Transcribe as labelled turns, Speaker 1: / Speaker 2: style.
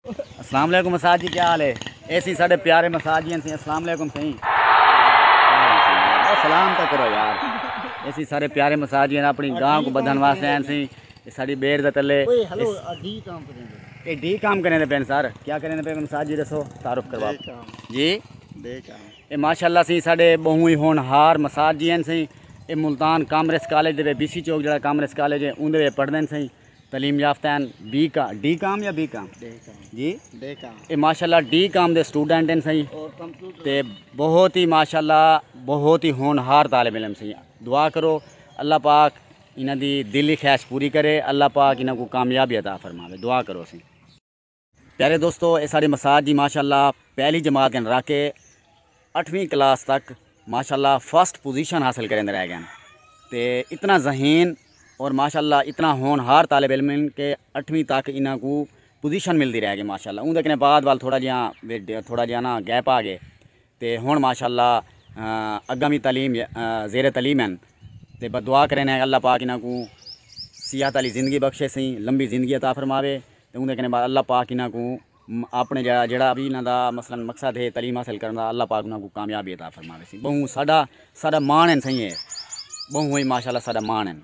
Speaker 1: السلام علیکم مساج جی، کیا حال ہے؟ ایسی ساڑھے پیارے مساج جی ہیں، السلام علیکم صحیح سلام تو کرو یار۔ ایسی سارے پیارے مساج جی ہیں اپنی گاں کو بدھن واسطے ہیں سی ساری بیڑ دے تلے ڈی کام کرنے دے پین سر کیا کرنے دے پین مساج جی دسو تعارف کروا جی۔ یہ ماشاءاللہ سی ساڑھے بہوں ہی ہونہار مساج جی ہیں سی یہ ملتان کامرس کالج دے بی سی چوک جڑا کامرس کالج ہے اون دے پڑھ دیں سی تعلیم یافتہ ہیں ڈی کام یا بی کام جی یہ ماشاءاللہ ڈی کام دے سٹوڈنٹ ہیں سی تے بہت ہی ماشاءاللہ بہت ہی ہونہار طالب علم سی۔ دعا کرو اللہ پاک انہاں دی دلی خواہش پوری کرے، اللہ پاک انہاں کو کامیابی عطا فرماوے، دعا کرو سی۔ پیارے دوستو یہ سارے مساج جی ماشاءاللہ پہلی جماعت کے رہ کے 8ویں کلاس تک ماشاءاللہ فرسٹ پوزیشن حاصل کریں رہ گئے تے اتنا ذہین اور ماشاءاللہ اتنا ہونہار طالب علم کہ 8ویں تک انہاں کو پوزیشن ملتی رہ گئی ماشاءاللہ۔ اون دیکھنے بعد وال تھوڑا جہا نا گیپ آ گئے تے ہون ماشاءاللہ اگامی تعلیم زیر تعلیم ہیں تے دعا کریں اللہ پاک انہاں کو صحت والی زندگی بخشے سی، لمبی زندگی عطا فرماوے تے اون دیکھنے بعد اللہ پاک انہاں کو اپنے جڑا بھی انہاں دا مثلا مقصد ہے تعلیم حاصل کرنا، اللہ پاک انہاں کو کامیابی عطا فرماوے سی۔ بہوں ساڈا مان ہیں صحیح ہے، بہوں ہی ماشاءاللہ ساڈا مان ہیں۔